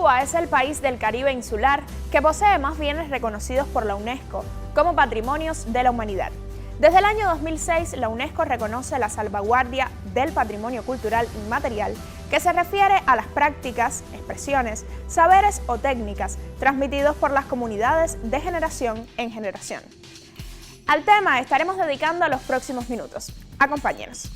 Cuba es el país del Caribe insular que posee más bienes reconocidos por la UNESCO como Patrimonios de la Humanidad. Desde el año 2006, la UNESCO reconoce la salvaguardia del patrimonio cultural inmaterial que se refiere a las prácticas, expresiones, saberes o técnicas transmitidos por las comunidades de generación en generación. Al tema estaremos dedicando los próximos minutos. Acompáñenos.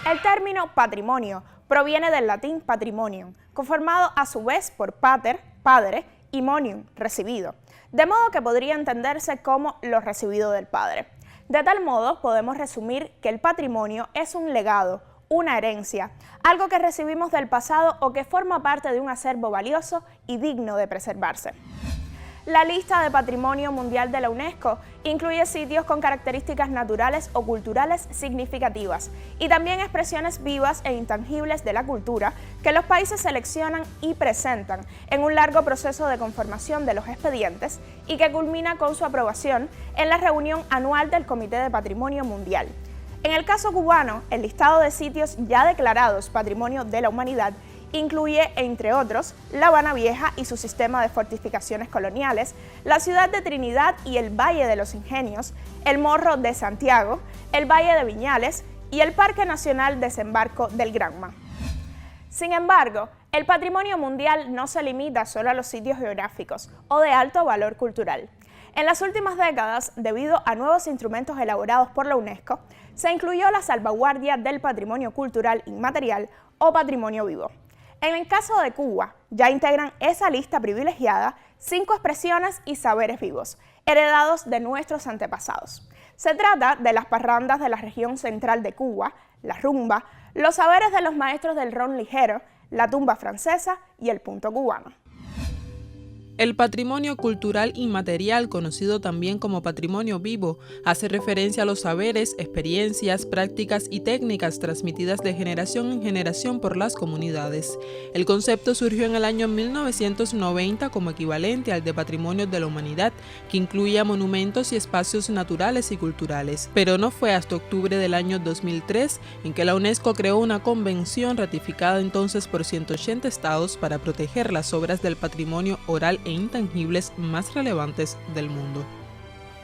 El término patrimonio proviene del latín patrimonium, conformado a su vez por pater, padre, y monium, recibido, de modo que podría entenderse como lo recibido del padre. De tal modo, podemos resumir que el patrimonio es un legado, una herencia, algo que recibimos del pasado o que forma parte de un acervo valioso y digno de preservarse. La lista de Patrimonio Mundial de la UNESCO incluye sitios con características naturales o culturales significativas y también expresiones vivas e intangibles de la cultura que los países seleccionan y presentan en un largo proceso de conformación de los expedientes y que culmina con su aprobación en la reunión anual del Comité de Patrimonio Mundial. En el caso cubano, el listado de sitios ya declarados Patrimonio de la Humanidad incluye, entre otros, La Habana Vieja y su sistema de fortificaciones coloniales, la ciudad de Trinidad y el Valle de los Ingenios, el Morro de Santiago, el Valle de Viñales y el Parque Nacional Desembarco del Granma. Sin embargo, el patrimonio mundial no se limita solo a los sitios geográficos o de alto valor cultural. En las últimas décadas, debido a nuevos instrumentos elaborados por la UNESCO, se incluyó la salvaguardia del patrimonio cultural inmaterial o patrimonio vivo. En el caso de Cuba, ya integran esa lista privilegiada 5 expresiones y saberes vivos, heredados de nuestros antepasados. Se trata de las parrandas de la región central de Cuba, la rumba, los saberes de los maestros del ron ligero, la tumba francesa y el punto cubano. El patrimonio cultural inmaterial, conocido también como patrimonio vivo, hace referencia a los saberes, experiencias, prácticas y técnicas transmitidas de generación en generación por las comunidades. El concepto surgió en el año 1990 como equivalente al de patrimonio de la humanidad, que incluía monumentos y espacios naturales y culturales. Pero no fue hasta octubre del año 2003 en que la UNESCO creó una convención ratificada entonces por 180 estados para proteger las obras del patrimonio oral e intangibles más relevantes del mundo.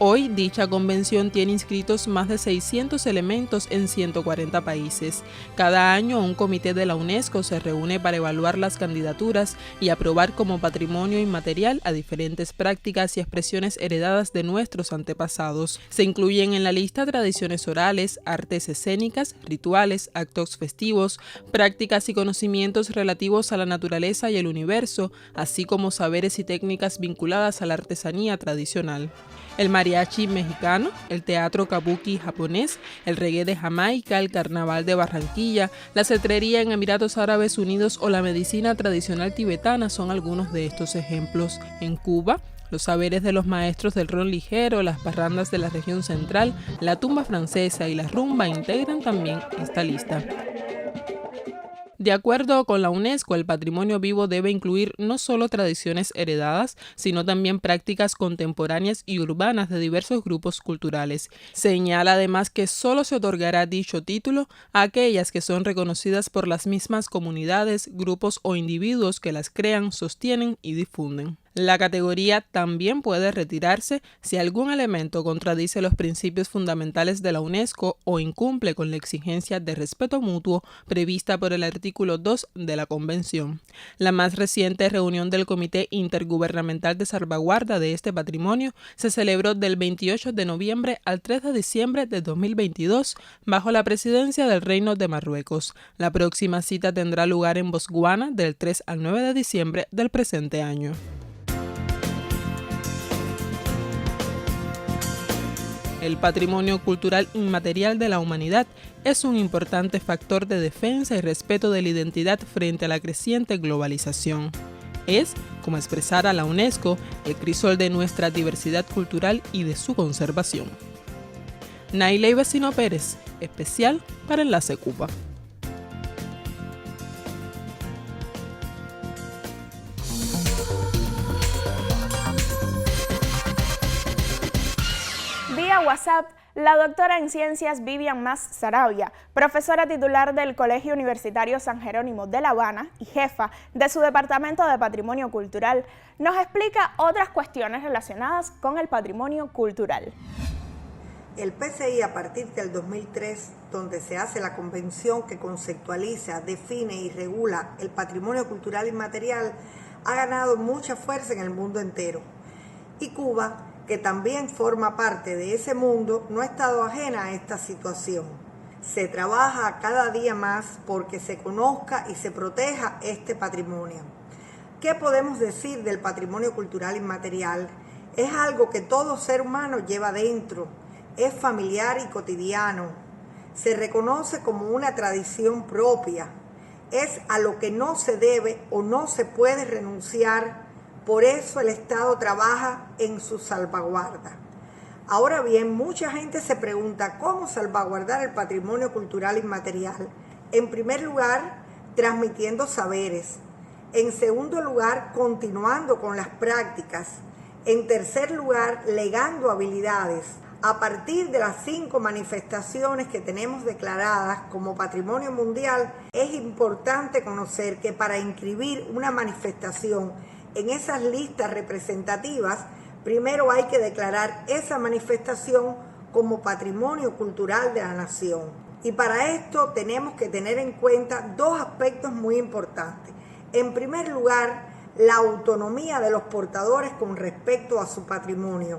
Hoy, dicha convención tiene inscritos más de 600 elementos en 140 países. Cada año, un comité de la UNESCO se reúne para evaluar las candidaturas y aprobar como patrimonio inmaterial a diferentes prácticas y expresiones heredadas de nuestros antepasados. Se incluyen en la lista tradiciones orales, artes escénicas, rituales, actos festivos, prácticas y conocimientos relativos a la naturaleza y el universo, así como saberes y técnicas vinculadas a la artesanía tradicional. El mariachi mexicano, el teatro kabuki japonés, el reggae de Jamaica, el carnaval de Barranquilla, la cetrería en Emiratos Árabes Unidos o la medicina tradicional tibetana son algunos de estos ejemplos. En Cuba, los saberes de los maestros del ron ligero, las parrandas de la región central, la tumba francesa y la rumba integran también esta lista. De acuerdo con la UNESCO, el patrimonio vivo debe incluir no solo tradiciones heredadas, sino también prácticas contemporáneas y urbanas de diversos grupos culturales. Señala además que solo se otorgará dicho título a aquellas que son reconocidas por las mismas comunidades, grupos o individuos que las crean, sostienen y difunden. La categoría también puede retirarse si algún elemento contradice los principios fundamentales de la UNESCO o incumple con la exigencia de respeto mutuo prevista por el artículo 2 de la Convención. La más reciente reunión del Comité Intergubernamental de Salvaguarda de este patrimonio se celebró del 28 de noviembre al 3 de diciembre de 2022 bajo la presidencia del Reino de Marruecos. La próxima cita tendrá lugar en Botswana del 3 al 9 de diciembre del presente año. El patrimonio cultural inmaterial de la humanidad es un importante factor de defensa y respeto de la identidad frente a la creciente globalización. Es, como expresara la UNESCO, el crisol de nuestra diversidad cultural y de su conservación. Nailey Vecino Pérez, especial para Enlace Cuba. Vía WhatsApp, la doctora en Ciencias Vivian Mas Saravia, profesora titular del Colegio Universitario San Jerónimo de La Habana y jefa de su Departamento de Patrimonio Cultural, nos explica otras cuestiones relacionadas con el patrimonio cultural. El PCI, a partir del 2003, donde se hace la convención que conceptualiza, define y regula el patrimonio cultural inmaterial, ha ganado mucha fuerza en el mundo entero. Y Cuba, que también forma parte de ese mundo, no ha estado ajena a esta situación. Se trabaja cada día más porque se conozca y se proteja este patrimonio. ¿Qué podemos decir del patrimonio cultural inmaterial? Es algo que todo ser humano lleva dentro, es familiar y cotidiano, se reconoce como una tradición propia, es a lo que no se debe o no se puede renunciar. Por eso el Estado trabaja en su salvaguarda. Ahora bien, mucha gente se pregunta cómo salvaguardar el patrimonio cultural inmaterial. En primer lugar, transmitiendo saberes. En segundo lugar, continuando con las prácticas. En tercer lugar, legando habilidades. A partir de las 5 manifestaciones que tenemos declaradas como patrimonio mundial, es importante conocer que para inscribir una manifestación en esas listas representativas, primero hay que declarar esa manifestación como patrimonio cultural de la nación. Y para esto tenemos que tener en cuenta 2 aspectos muy importantes. En primer lugar, la autonomía de los portadores con respecto a su patrimonio.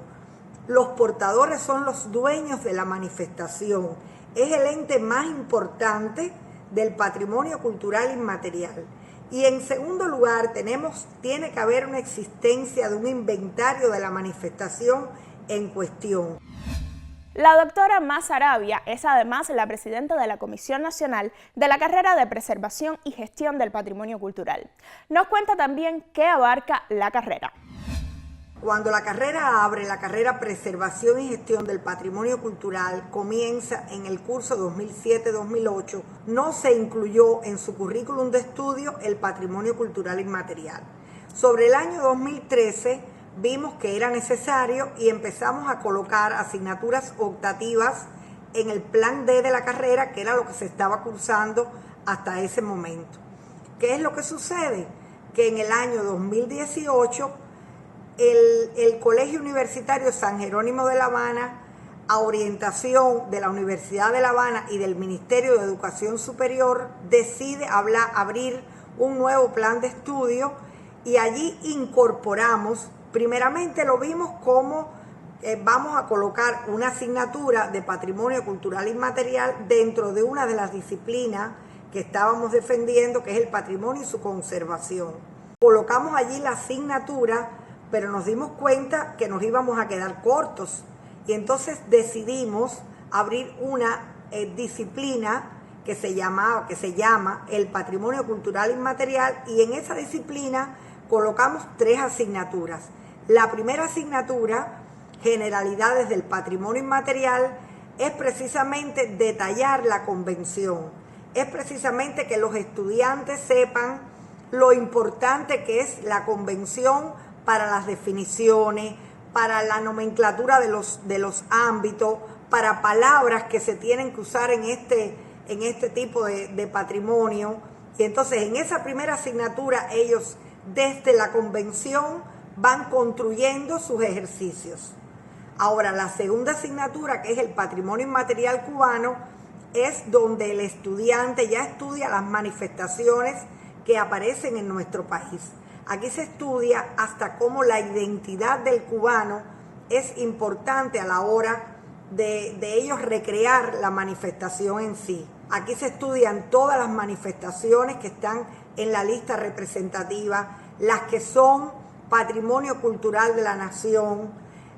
Los portadores son los dueños de la manifestación. Es el ente más importante del patrimonio cultural inmaterial. Y en segundo lugar, tiene que haber una existencia de un inventario de la manifestación en cuestión. La doctora Mas Saravia es además la presidenta de la Comisión Nacional de la Carrera de Preservación y Gestión del Patrimonio Cultural. Nos cuenta también qué abarca la carrera. Cuando la carrera abre, la carrera Preservación y Gestión del Patrimonio Cultural comienza en el curso 2007-2008, no se incluyó en su currículum de estudio el patrimonio cultural inmaterial. Sobre el año 2013 vimos que era necesario y empezamos a colocar asignaturas optativas en el plan D de la carrera, que era lo que se estaba cursando hasta ese momento. ¿Qué es lo que sucede? Que en el año 2018 el Colegio Universitario San Jerónimo de La Habana, a orientación de la Universidad de La Habana y del Ministerio de Educación Superior, decide abrir un nuevo plan de estudio y allí incorporamos, primeramente lo vimos como vamos a colocar una asignatura de patrimonio cultural inmaterial dentro de una de las disciplinas que estábamos defendiendo, que es el patrimonio y su conservación. Colocamos allí la asignatura, pero nos dimos cuenta que nos íbamos a quedar cortos y entonces decidimos abrir una disciplina que se llama el patrimonio cultural inmaterial, y en esa disciplina colocamos 3 asignaturas. La primera asignatura, Generalidades del Patrimonio Inmaterial, es precisamente detallar la convención, es precisamente que los estudiantes sepan lo importante que es la convención para las definiciones, para la nomenclatura de los ámbitos, para palabras que se tienen que usar en este tipo de patrimonio. Y entonces en esa primera asignatura ellos desde la convención van construyendo sus ejercicios. Ahora la segunda asignatura, que es el patrimonio inmaterial cubano, es donde el estudiante ya estudia las manifestaciones que aparecen en nuestro país. Aquí se estudia hasta cómo la identidad del cubano es importante a la hora de ellos recrear la manifestación en sí. Aquí se estudian todas las manifestaciones que están en la lista representativa, las que son patrimonio cultural de la nación,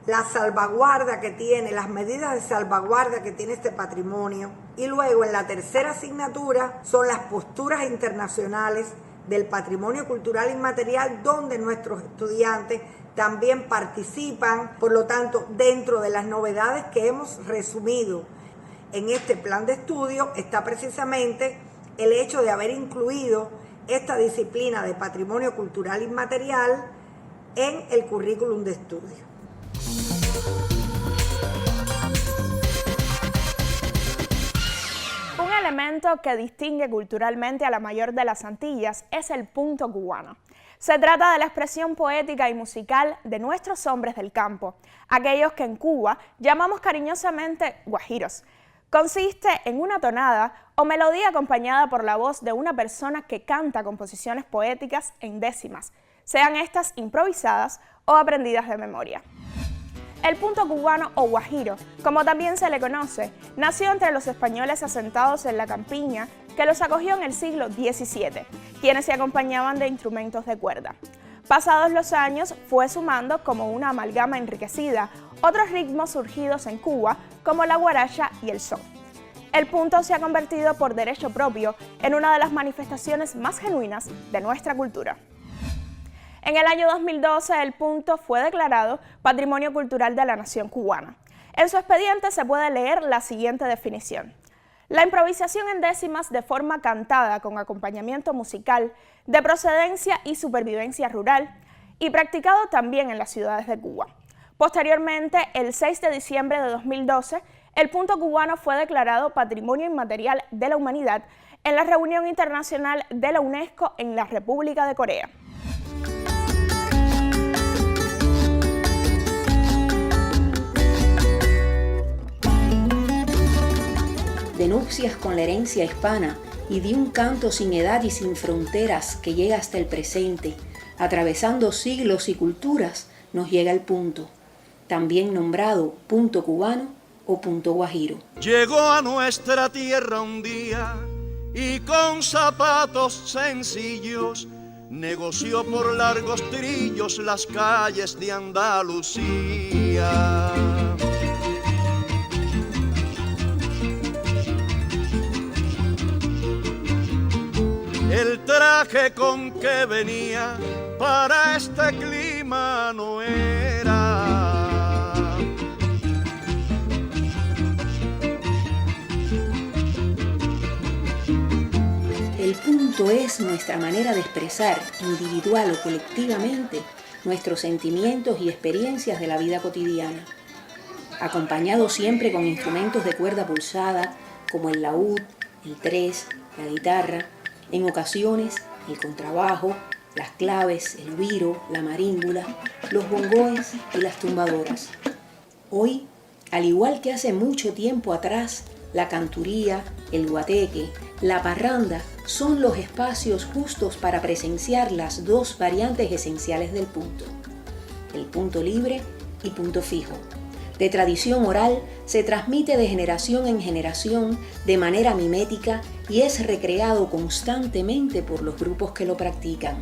la salvaguarda que tiene, las medidas de salvaguarda que tiene este patrimonio. Y luego en la tercera asignatura son las posturas internacionales del patrimonio cultural inmaterial, donde nuestros estudiantes también participan. Por lo tanto, dentro de las novedades que hemos resumido en este plan de estudio está precisamente el hecho de haber incluido esta disciplina de patrimonio cultural inmaterial en el currículum de estudio. Un elemento que distingue culturalmente a la mayor de las Antillas es el punto cubano. Se trata de la expresión poética y musical de nuestros hombres del campo, aquellos que en Cuba llamamos cariñosamente guajiros. Consiste en una tonada o melodía acompañada por la voz de una persona que canta composiciones poéticas en décimas, sean estas improvisadas o aprendidas de memoria. El punto cubano o guajiro, como también se le conoce, nació entre los españoles asentados en la campiña que los acogió en el siglo XVII, quienes se acompañaban de instrumentos de cuerda. Pasados los años, fue sumando como una amalgama enriquecida otros ritmos surgidos en Cuba, como la guaracha y el son. El punto se ha convertido por derecho propio en una de las manifestaciones más genuinas de nuestra cultura. En el año 2012, el punto fue declarado Patrimonio Cultural de la Nación Cubana. En su expediente se puede leer la siguiente definición: la improvisación en décimas de forma cantada con acompañamiento musical, de procedencia y supervivencia rural, y practicado también en las ciudades de Cuba. Posteriormente, el 6 de diciembre de 2012, el punto cubano fue declarado Patrimonio Inmaterial de la Humanidad en la reunión internacional de la UNESCO en la República de Corea. De nupcias con la herencia hispana y de un canto sin edad y sin fronteras que llega hasta el presente, atravesando siglos y culturas, nos llega el punto, también nombrado punto cubano o punto guajiro. Llegó a nuestra tierra un día y con zapatos sencillos negoció por largos trillos las calles de Andalucía. El traje con que venía para este clima no era. El punto es nuestra manera de expresar, individual o colectivamente, nuestros sentimientos y experiencias de la vida cotidiana, acompañado siempre con instrumentos de cuerda pulsada como el laúd, el tres, la guitarra, en ocasiones el contrabajo, las claves, el güiro, la marímbula, los bongoes y las tumbadoras. Hoy, al igual que hace mucho tiempo atrás, la canturía, el guateque, la parranda son los espacios justos para presenciar las dos variantes esenciales del punto: el punto libre y punto fijo. De tradición oral, se transmite de generación en generación de manera mimética y es recreado constantemente por los grupos que lo practican.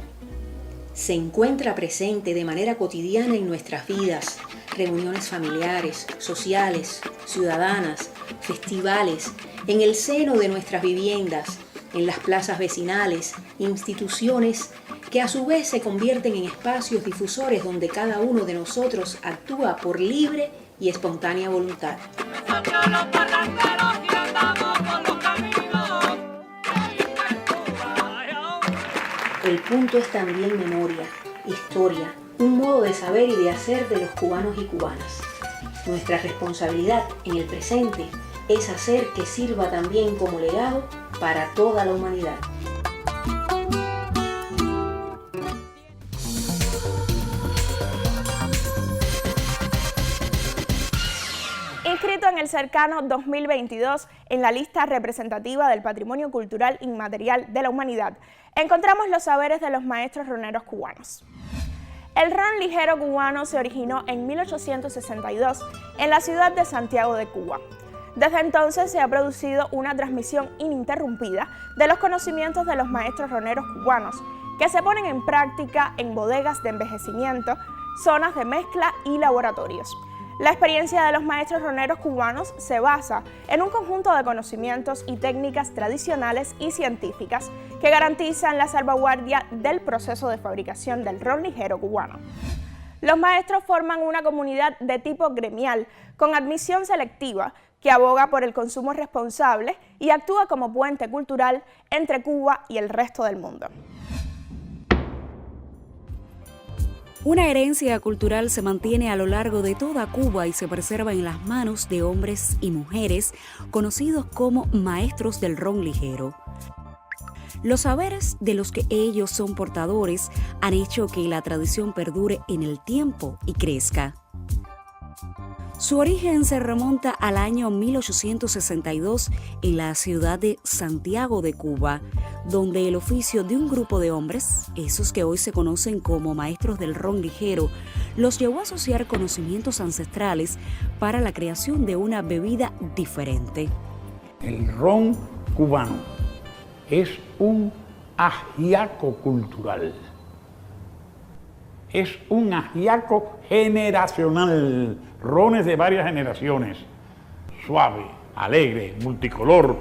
Se encuentra presente de manera cotidiana en nuestras vidas, reuniones familiares, sociales, ciudadanas, festivales, en el seno de nuestras viviendas, en las plazas vecinales, instituciones que a su vez se convierten en espacios difusores donde cada uno de nosotros actúa por libre y espontánea voluntad. El punto es también memoria, historia, un modo de saber y de hacer de los cubanos y cubanas. Nuestra responsabilidad en el presente es hacer que sirva también como legado para toda la humanidad. Inscrito en el cercano 2022 en la lista representativa del Patrimonio Cultural Inmaterial de la Humanidad, encontramos los saberes de los maestros roneros cubanos. El ron ligero cubano se originó en 1862 en la ciudad de Santiago de Cuba. Desde entonces se ha producido una transmisión ininterrumpida de los conocimientos de los maestros roneros cubanos, que se ponen en práctica en bodegas de envejecimiento, zonas de mezcla y laboratorios. La experiencia de los maestros roneros cubanos se basa en un conjunto de conocimientos y técnicas tradicionales y científicas que garantizan la salvaguardia del proceso de fabricación del ron ligero cubano. Los maestros forman una comunidad de tipo gremial, con admisión selectiva, que aboga por el consumo responsable y actúa como puente cultural entre Cuba y el resto del mundo. Una herencia cultural se mantiene a lo largo de toda Cuba y se preserva en las manos de hombres y mujeres conocidos como maestros del ron ligero. Los saberes de los que ellos son portadores han hecho que la tradición perdure en el tiempo y crezca. Su origen se remonta al año 1862 en la ciudad de Santiago de Cuba, donde el oficio de un grupo de hombres, esos que hoy se conocen como maestros del ron ligero, los llevó a asociar conocimientos ancestrales para la creación de una bebida diferente. El ron cubano es un ajiaco cultural. Es un ajiaco generacional, rones de varias generaciones, suave, alegre, multicolor,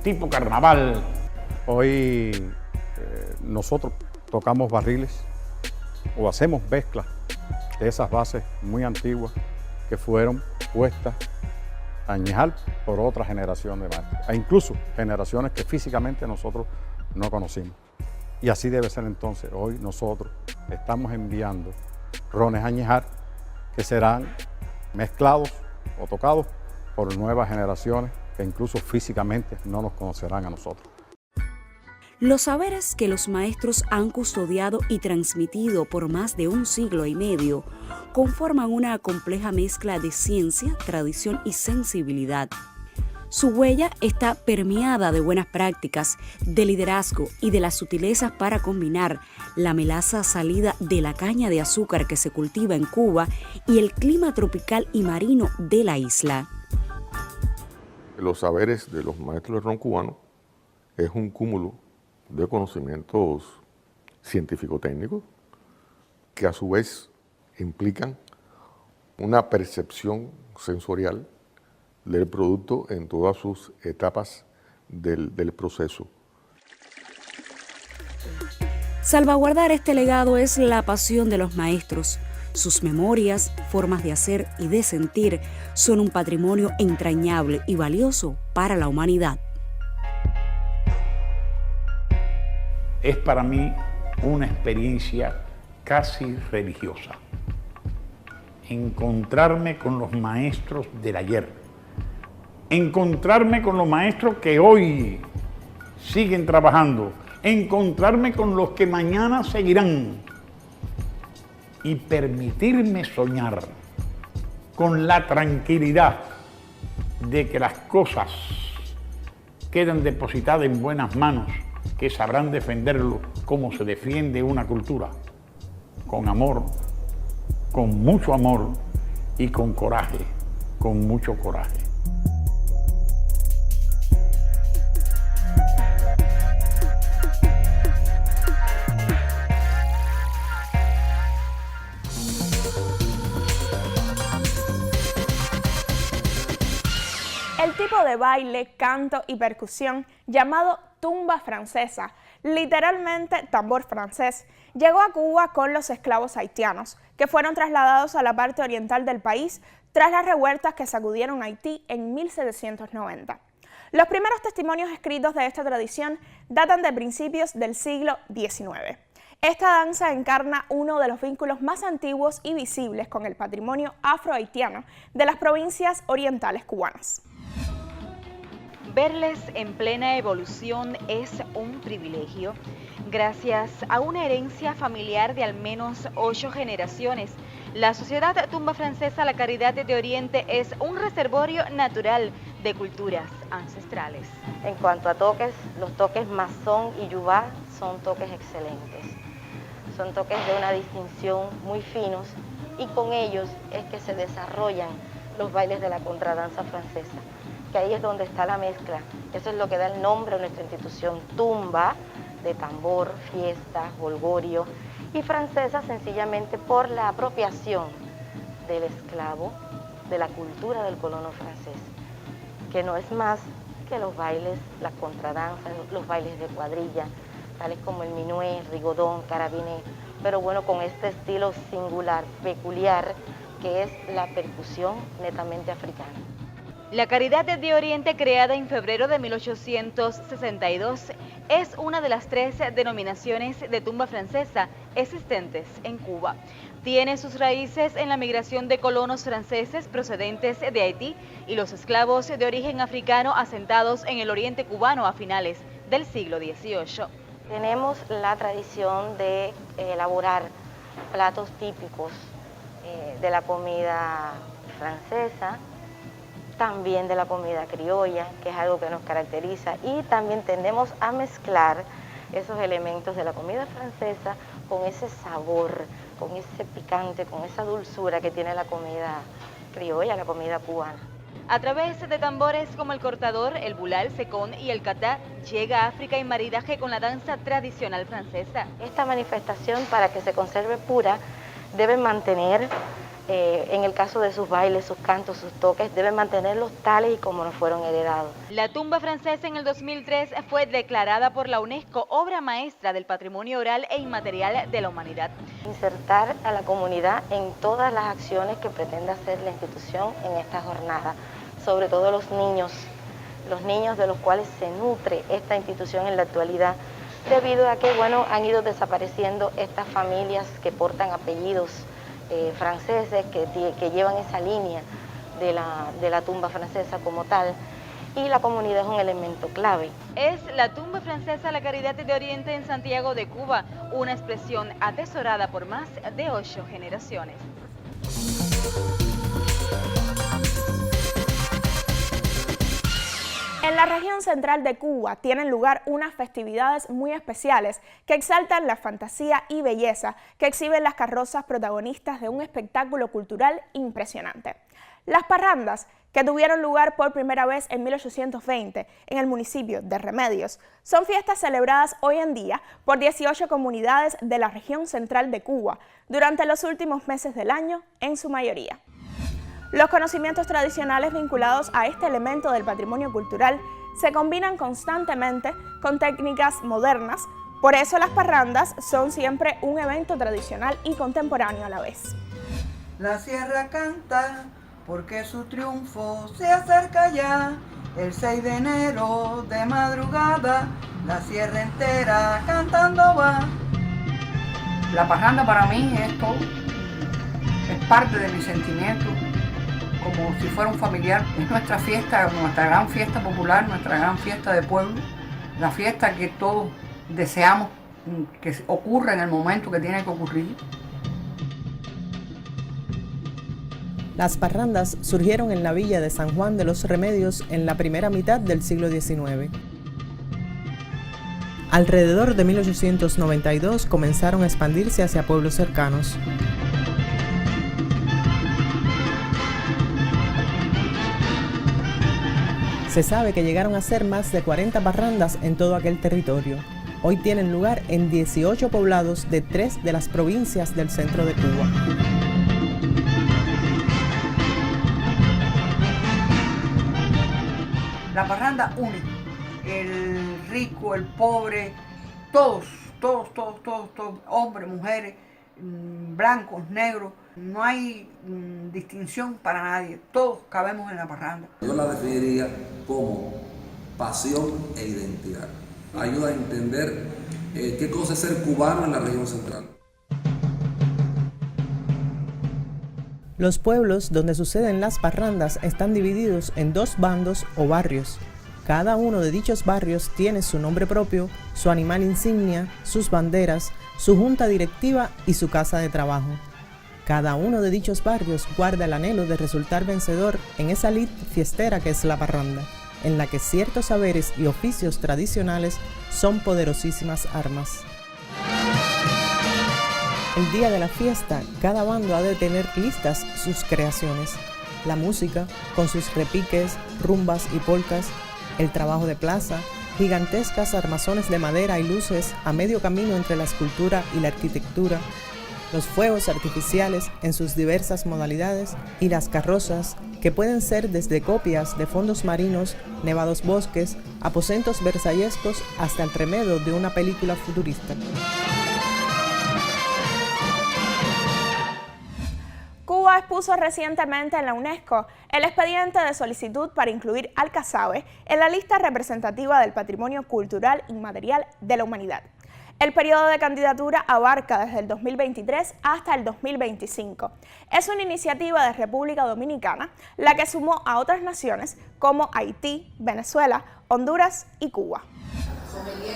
tipo carnaval. Hoy nosotros tocamos barriles o hacemos mezclas de esas bases muy antiguas que fueron puestas a añejar por otra generación de maestros, e incluso generaciones que físicamente nosotros no conocimos. Y así debe ser entonces. Hoy nosotros estamos enviando rones a añejar que serán mezclados o tocados por nuevas generaciones que incluso físicamente no nos conocerán a nosotros. Los saberes que los maestros han custodiado y transmitido por más de un siglo y medio conforman una compleja mezcla de ciencia, tradición y sensibilidad. Su huella está permeada de buenas prácticas, de liderazgo y de las sutilezas para combinar la melaza salida de la caña de azúcar que se cultiva en Cuba y el clima tropical y marino de la isla. Los saberes de los maestros del ron cubano es un cúmulo de conocimientos científico-técnicos que a su vez implican una percepción sensorial del producto en todas sus etapas del proceso. Salvaguardar este legado es la pasión de los maestros. Sus memorias, formas de hacer y de sentir son un patrimonio entrañable y valioso para la humanidad. Es para mí una experiencia casi religiosa. Encontrarme con los maestros del ayer. Encontrarme con los maestros que hoy siguen trabajando. Encontrarme con los que mañana seguirán. Y permitirme soñar con la tranquilidad de que las cosas quedan depositadas en buenas manos, que sabrán defenderlo como se defiende una cultura, con amor, con mucho amor y con coraje, con mucho coraje. El tipo de baile, canto y percusión llamado tumba francesa, literalmente tambor francés, llegó a Cuba con los esclavos haitianos, que fueron trasladados a la parte oriental del país tras las revueltas que sacudieron Haití en 1790. Los primeros testimonios escritos de esta tradición datan de principios del siglo XIX. Esta danza encarna uno de los vínculos más antiguos y visibles con el patrimonio afro-haitiano de las provincias orientales cubanas. Verles en plena evolución es un privilegio, gracias a una herencia familiar de al menos 8 generaciones. La Sociedad Tumba Francesa La Caridad de Oriente es un reservorio natural de culturas ancestrales. En cuanto a toques, los toques masón y yubá son toques excelentes. Son toques de una distinción muy finos y con ellos es que se desarrollan los bailes de la contradanza francesa, que ahí es donde está la mezcla. Eso es lo que da el nombre a nuestra institución, tumba, de tambor, fiesta, jolgorio, y francesa sencillamente por la apropiación del esclavo, de la cultura del colono francés, que no es más que los bailes, las contradanzas, los bailes de cuadrilla, tales como el minué, rigodón, carabiné, pero bueno, con este estilo singular, peculiar, que es la percusión netamente africana. La Caridad de Oriente, creada en febrero de 1862, es una de las 3 denominaciones de tumba francesa existentes en Cuba. Tiene sus raíces en la migración de colonos franceses procedentes de Haití y los esclavos de origen africano asentados en el oriente cubano a finales del siglo XVIII. Tenemos la tradición de elaborar platos típicos de la comida francesa, también de la comida criolla, que es algo que nos caracteriza, y también tendemos a mezclar esos elementos de la comida francesa con ese sabor, con ese picante, con esa dulzura que tiene la comida criolla, la comida cubana. A través de tambores como el cortador, el bulal, secón y el catá, llega a África en maridaje con la danza tradicional francesa. Esta manifestación, para que se conserve pura, debe mantener, en el caso de sus bailes, sus cantos, sus toques, deben mantenerlos tales y como nos fueron heredados. La tumba francesa en el 2003 fue declarada por la UNESCO obra maestra del patrimonio oral e inmaterial de la humanidad. Insertar a la comunidad en todas las acciones que pretende hacer la institución en esta jornada, sobre todo los niños de los cuales se nutre esta institución en la actualidad, debido a que, bueno, han ido desapareciendo estas familias que portan apellidos franceses, que llevan esa línea de la tumba francesa como tal, y la comunidad es un elemento clave. Es la tumba francesa La Caridad de Oriente en Santiago de Cuba, una expresión atesorada por más de 8 generaciones. En la región central de Cuba tienen lugar unas festividades muy especiales que exaltan la fantasía y belleza que exhiben las carrozas protagonistas de un espectáculo cultural impresionante. Las parrandas, que tuvieron lugar por primera vez en 1820 en el municipio de Remedios, son fiestas celebradas hoy en día por 18 comunidades de la región central de Cuba durante los últimos meses del año en su mayoría. Los conocimientos tradicionales vinculados a este elemento del patrimonio cultural se combinan constantemente con técnicas modernas, por eso las parrandas son siempre un evento tradicional y contemporáneo a la vez. La sierra canta porque su triunfo se acerca ya, el 6 de enero de madrugada, la sierra entera cantando va. La parranda para mí es todo, es parte de mi sentimiento, como si fuera un familiar. Es nuestra fiesta, nuestra gran fiesta popular, nuestra gran fiesta de pueblo, la fiesta que todos deseamos que ocurra en el momento que tiene que ocurrir. Las parrandas surgieron en la villa de San Juan de los Remedios en la primera mitad del siglo XIX. Alrededor de 1892 comenzaron a expandirse hacia pueblos cercanos. Se sabe que llegaron a ser más de 40 parrandas en todo aquel territorio. Hoy tienen lugar en 18 poblados de 3 de las provincias del centro de Cuba. La parranda une el rico, el pobre, todos, hombres, mujeres, blancos, negros, no hay distinción para nadie, todos cabemos en la parranda. Yo la definiría como pasión e identidad. Ayuda a entender qué cosa es ser cubano en la región central. Los pueblos donde suceden las parrandas están divididos en 2 bandos o barrios. Cada uno de dichos barrios tiene su nombre propio, su animal insignia, sus banderas, su junta directiva y su casa de trabajo. Cada uno de dichos barrios guarda el anhelo de resultar vencedor en esa lid fiestera que es la parranda, en la que ciertos saberes y oficios tradicionales son poderosísimas armas. El día de la fiesta, cada bando ha de tener listas sus creaciones. La música, con sus repiques, rumbas y polcas, el trabajo de plaza, gigantescas armazones de madera y luces a medio camino entre la escultura y la arquitectura, los fuegos artificiales en sus diversas modalidades y las carrozas, que pueden ser desde copias de fondos marinos, nevados bosques, aposentos versallescos hasta el remedo de una película futurista. interpuso recientemente en la UNESCO el expediente de solicitud para incluir al casabe en la lista representativa del patrimonio cultural inmaterial de la humanidad. El periodo de candidatura abarca desde el 2023 hasta el 2025. Es una iniciativa de República Dominicana, la que sumó a otras naciones como Haití, Venezuela, Honduras y Cuba.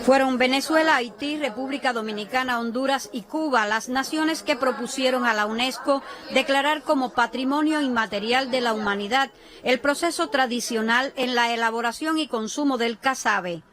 Fueron Venezuela, Haití, República Dominicana, Honduras y Cuba las naciones que propusieron a la UNESCO declarar como Patrimonio Inmaterial de la Humanidad el proceso tradicional en la elaboración y consumo del casabe.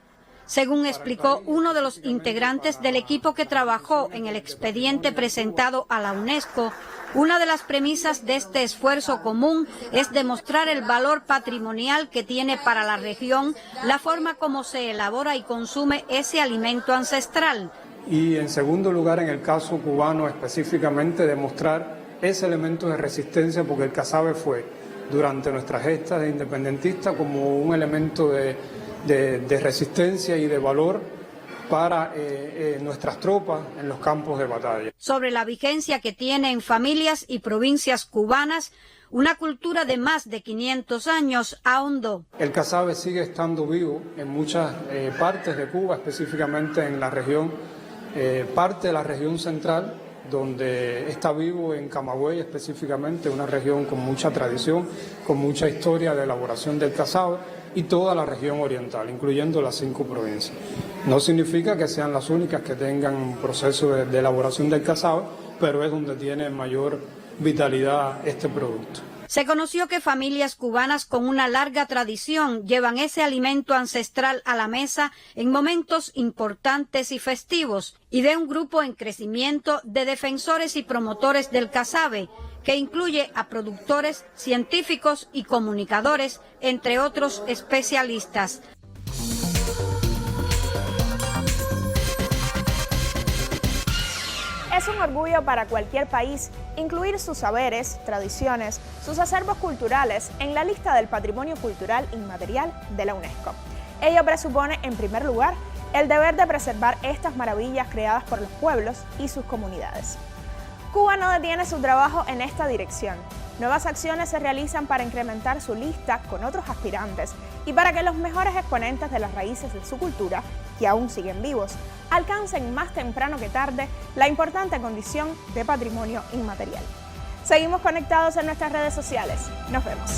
Según explicó uno de los integrantes del equipo que trabajó en el expediente presentado a la UNESCO, una de las premisas de este esfuerzo común es demostrar el valor patrimonial que tiene para la región la forma como se elabora y consume ese alimento ancestral. Y en segundo lugar, en el caso cubano específicamente, demostrar ese elemento de resistencia, porque el casabe fue durante nuestras gestas de independentista como un elemento de resistencia y de valor para nuestras tropas en los campos de batalla. Sobre la vigencia que tiene en familias y provincias cubanas, una cultura de más de 500 años ahondó. El casabe sigue estando vivo en muchas partes de Cuba, específicamente en la región, parte de la región central, donde está vivo en Camagüey específicamente, una región con mucha tradición, con mucha historia de elaboración del casabe, y toda la región oriental, incluyendo las 5 provincias. No significa que sean las únicas que tengan un proceso de elaboración del casabe, pero es donde tiene mayor vitalidad este producto. Se conoció que familias cubanas con una larga tradición llevan ese alimento ancestral a la mesa en momentos importantes y festivos, y de un grupo en crecimiento de defensores y promotores del casabe, que incluye a productores, científicos y comunicadores, entre otros especialistas. Es un orgullo para cualquier país incluir sus saberes, tradiciones, sus acervos culturales en la lista del Patrimonio Cultural Inmaterial de la UNESCO. Ello presupone, en primer lugar, el deber de preservar estas maravillas creadas por los pueblos y sus comunidades. Cuba no detiene su trabajo en esta dirección. Nuevas acciones se realizan para incrementar su lista con otros aspirantes y para que los mejores exponentes de las raíces de su cultura, que aún siguen vivos, alcancen más temprano que tarde la importante condición de patrimonio inmaterial. Seguimos conectados en nuestras redes sociales. Nos vemos.